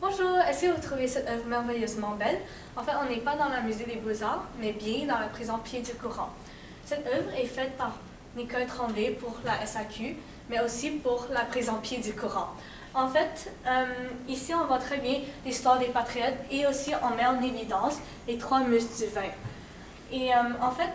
Bonjour, est-ce que vous trouvez cette œuvre merveilleusement belle? En fait, on n'est pas dans le musée des Beaux-Arts, mais bien dans la prison Pied-du-Courant. Cette œuvre est faite par Nicole Tremblay pour la SAQ, mais aussi pour la prison Pied-du-Courant. En fait, ici, on voit très bien l'histoire des patriotes et aussi on met en évidence les trois muses du vin. Et en fait,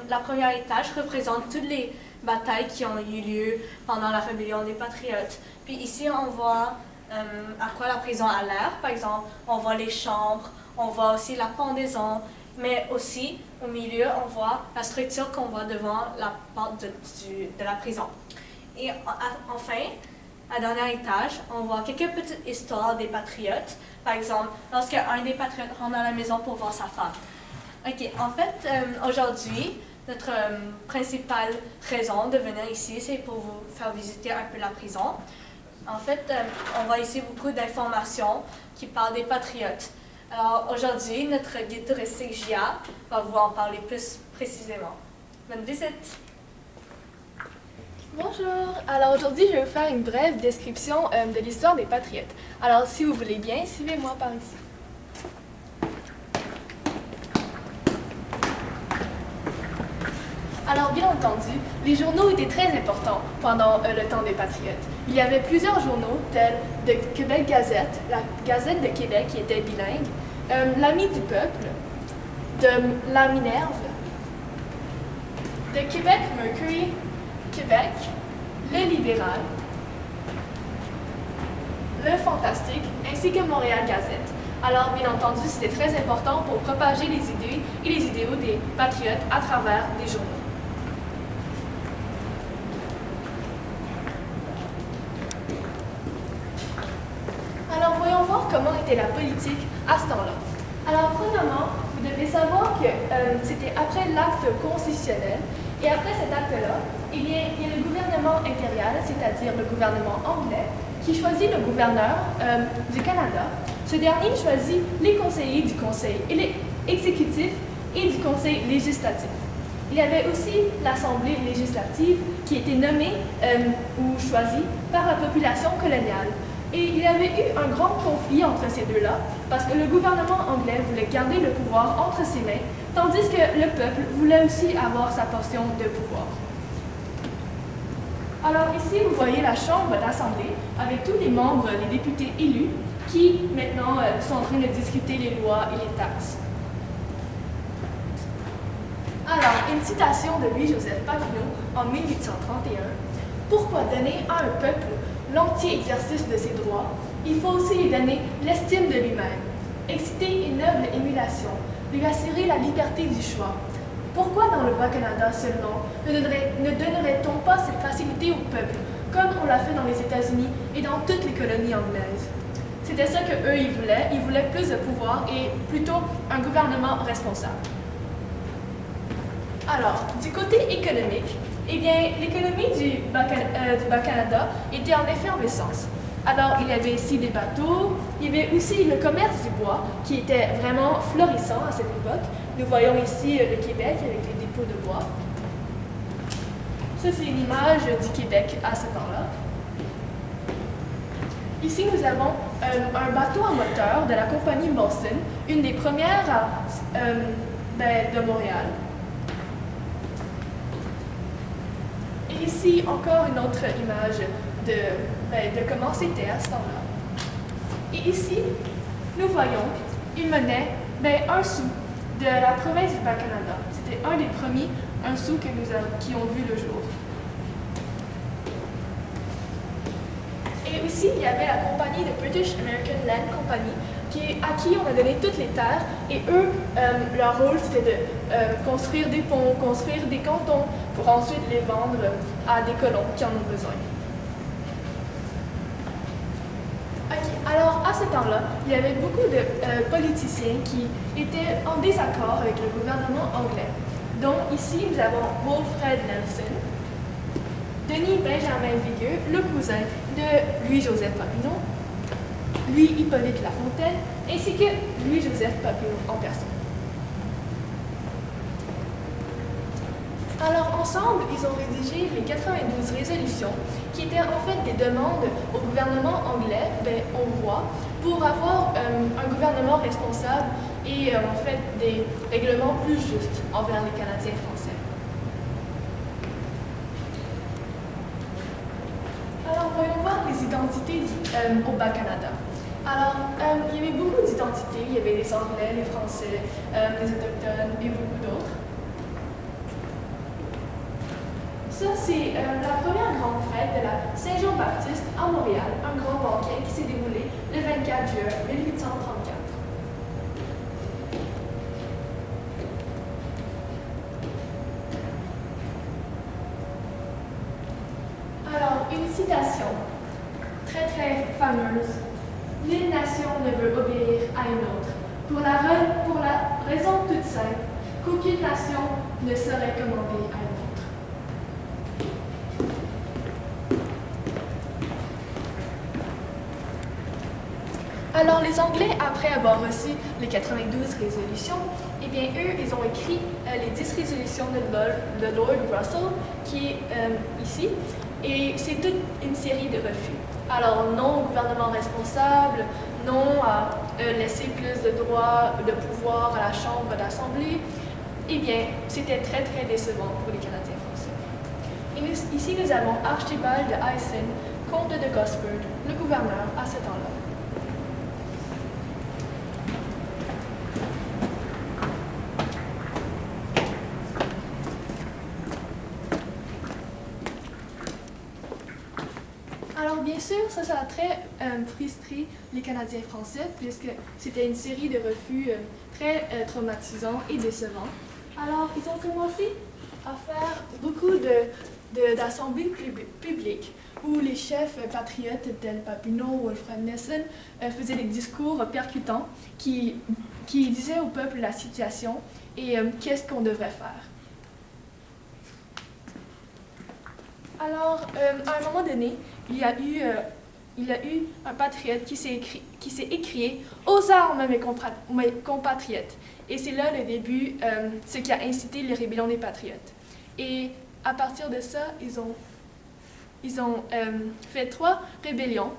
la première étage représente toutes les batailles qui ont eu lieu pendant la rébellion des patriotes. Puis ici, on voit à quoi la prison a l'air. Par exemple, on voit les chambres, on voit aussi la pendaison, mais aussi au milieu, on voit la structure qu'on voit devant la porte de la prison. Et enfin, à dernier étage, on voit quelques petites histoires des patriotes. Par exemple, lorsque un des patriotes rentre dans la maison pour voir sa femme. Ok, en fait, aujourd'hui, notre principale raison de venir ici, c'est pour vous faire visiter un peu la prison. En fait, on voit ici beaucoup d'informations qui parlent des patriotes. Alors aujourd'hui, notre guide touristique Gia va vous en parler plus précisément. Bonne visite! Bonjour! Alors aujourd'hui, je vais vous faire une brève description de l'histoire des patriotes. Alors si vous voulez bien, suivez-moi par ici. Alors bien entendu, les journaux étaient très importants pendant le temps des patriotes. Il y avait plusieurs journaux tels de Québec Gazette, la Gazette de Québec qui était bilingue, l'Ami du peuple, de La Minerve, de Québec Mercury, Québec, Le Libéral, Le Fantastique, ainsi que Montréal Gazette. Alors, bien entendu, c'était très important pour propager les idées et les idéaux des patriotes à travers des journaux. Alors, voyons voir comment était la politique à ce temps-là. Alors, premièrement, vous devez savoir que c'était après l'acte constitutionnel, et après cet acte-là, il y a le gouvernement impérial, c'est-à-dire le gouvernement anglais, qui choisit le gouverneur du Canada. Ce dernier choisit les conseillers du conseil exécutif et du conseil législatif. Il y avait aussi l'Assemblée législative qui était nommée ou choisie par la population coloniale. Et il y avait eu un grand conflit entre ces deux-là, parce que le gouvernement anglais voulait garder le pouvoir entre ses mains, tandis que le peuple voulait aussi avoir sa portion de pouvoir. Alors ici, vous voyez la chambre d'assemblée avec tous les membres, les députés élus, qui maintenant sont en train de discuter les lois et les taxes. Alors, une citation de Louis-Joseph Papineau en 1831. « Pourquoi donner à un peuple l'entier exercice de ses droits? Il faut aussi lui donner l'estime de lui-même, exciter une noble émulation, lui assurer la liberté du choix. Pourquoi dans le Bas-Canada seulement ne donnerait-on pas cette facilité au peuple, comme on l'a fait dans les États-Unis et dans toutes les colonies anglaises? » C'était ça qu'eux, ils voulaient plus de pouvoir et plutôt un gouvernement responsable. Alors, du côté économique, eh bien, l'économie du Bas-Canada était en effervescence. Alors, il y avait ici des bateaux, il y avait aussi le commerce du bois qui était vraiment florissant à cette époque. Nous voyons ici le Québec avec les dépôts de bois. Ça, c'est une image du Québec à ce temps-là. Ici, nous avons un bateau à moteur de la compagnie Molson, une des premières de Montréal. Et ici, encore une autre image de comment c'était à ce temps-là. Et ici, nous voyons une monnaie, un sou de la province du Bas-Canada. C'était un des premiers, un sou qui ont vu le jour. Et ici, il y avait la compagnie de British American Land Company, à qui on a donné toutes les terres, et eux, leur rôle, c'était de construire des ponts, construire des cantons, pour ensuite les vendre à des colons qui en ont besoin. Alors, à ce temps-là, il y avait beaucoup de politiciens qui étaient en désaccord avec le gouvernement anglais. Donc, ici, nous avons Wilfred Nelson, Denis Benjamin Vigueux, le cousin de Louis-Joseph Papineau, Louis-Hippolyte Lafontaine, ainsi que Louis-Joseph Papineau en personne. Alors, ensemble, ils ont rédigé les 92 résolutions qui étaient en fait des demandes au gouvernement anglais, hongrois, pour avoir un gouvernement responsable et en fait des règlements plus justes envers les Canadiens français. Alors, voyons voir les identités au Bas-Canada. Alors, il y avait beaucoup d'identités. Il y avait les Anglais, les Français, les Autochtones et beaucoup d'autres. Ça, c'est la première grande fête de la Saint-Jean-Baptiste à Montréal, un grand banquet qui s'est déroulé le 24 juin 1834. Alors, une citation très très fameuse. Nulle nation ne veut obéir à une autre, pour la raison toute simple qu'aucune nation ne saurait commander à une autre. Alors, les Anglais, après avoir reçu les 92 résolutions, eh bien, eux, ils ont écrit les 10 résolutions de Lord Russell, qui est ici, et c'est toute une série de refus. Alors, non au gouvernement responsable, non à laisser plus de droits, de pouvoir à la Chambre d'Assemblée. Eh bien, c'était très, très décevant pour les Canadiens français. Et ici, nous avons Archibald de Hyson, comte de Gosford, le gouverneur à ce temps-là. Alors, bien sûr, ça a très frustré les Canadiens français, puisque c'était une série de refus très traumatisants et décevants. Alors, ils ont commencé à faire beaucoup d'assemblées publiques où les chefs patriotes tels Papineau ou Alfred Nelson faisaient des discours percutants qui disaient au peuple la situation et qu'est-ce qu'on devrait faire. Alors, à un moment donné, il y a eu un patriote qui s'est écrié « Aux armes, mes compatriotes ». Et c'est là le début, ce qui a incité les rébellions des patriotes. Et à partir de ça, ils ont fait 3 rébellions,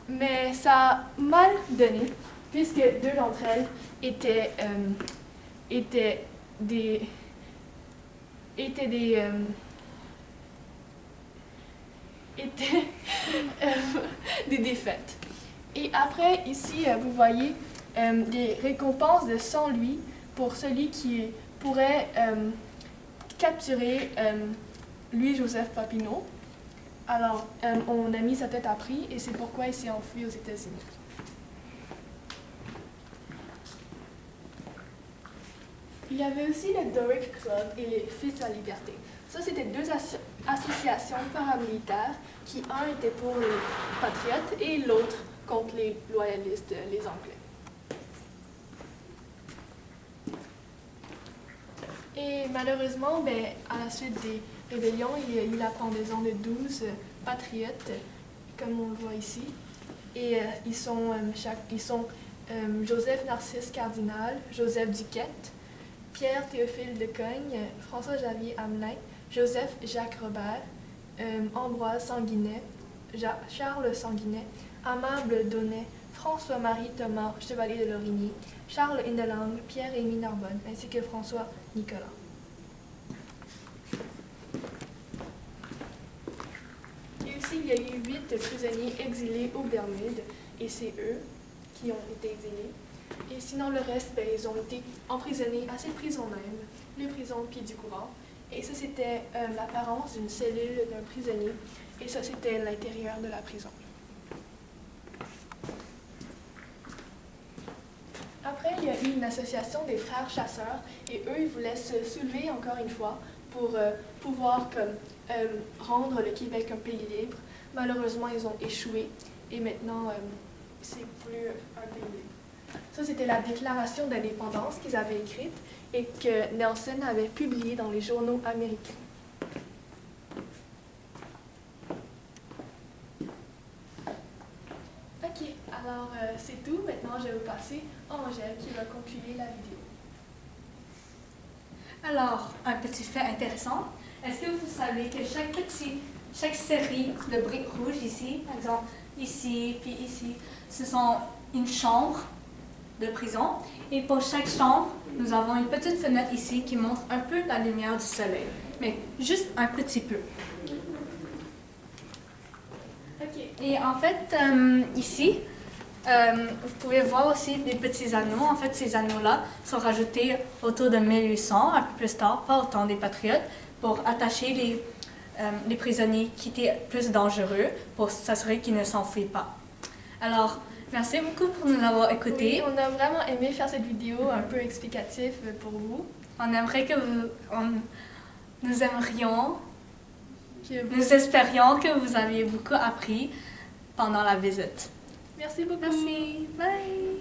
mais ça a mal donné, puisque 2 d'entre elles étaient des défaites. Et après, ici, vous voyez des récompenses de 100 louis pour celui qui pourrait capturer Louis-Joseph Papineau. Alors, on a mis sa tête à prix et c'est pourquoi il s'est enfui aux États-Unis. Il y avait aussi le Doric Club et les Fils de la Liberté. Ça, c'était 2 associations paramilitaires qui, un était pour les patriotes et l'autre contre les loyalistes, les Anglais. Et malheureusement, à la suite des rébellions, il y a eu la pendaison de 12 patriotes, comme on le voit ici. Et ils sont Joseph Narcisse Cardinal, Joseph Duquette, Pierre Théophile de Cogne, François-Xavier Hamelin, Joseph Jacques Robert, Ambroise Sanguinet, Charles Sanguinet, Amable Donnet, François-Marie Thomas Chevalier de Lorigny, Charles Indelang, Pierre-Émile Narbonne, ainsi que François Nicolas. Et aussi, il y a eu 8 prisonniers exilés aux Bermudes, et c'est eux qui ont été exilés. Et sinon, le reste, ils ont été emprisonnés à cette prison même, les prisons Pied-du-Courant. Et ça, c'était l'apparence d'une cellule d'un prisonnier. Et ça, c'était l'intérieur de la prison. Après, il y a eu une association des frères chasseurs. Et eux, ils voulaient se soulever encore une fois pour pouvoir rendre le Québec un pays libre. Malheureusement, ils ont échoué. Et maintenant, c'est plus un pays libre. Ça, c'était la déclaration d'indépendance qu'ils avaient écrite et que Nelson avait publiée dans les journaux américains. OK, alors c'est tout. Maintenant, je vais vous passer à Angèle qui va conclure la vidéo. Alors, un petit fait intéressant. Est-ce que vous savez que chaque série de briques rouges ici, par exemple ici, puis ici. Ce sont une chambre de prison. Et pour chaque chambre, nous avons une petite fenêtre ici qui montre un peu la lumière du soleil, mais juste un petit peu. Et en fait, ici, vous pouvez voir aussi des petits anneaux. En fait, ces anneaux-là sont rajoutés autour de 1800, un peu plus tard, pas au temps des patriotes, pour attacher les prisonniers qui étaient plus dangereux, pour s'assurer qu'ils ne s'enfuient pas. Alors, merci beaucoup pour nous avoir écoutés. Oui, on a vraiment aimé faire cette vidéo un peu explicative pour vous. On aimerait que nous espérions que vous aviez beaucoup appris pendant la visite. Merci beaucoup. Merci. Bye.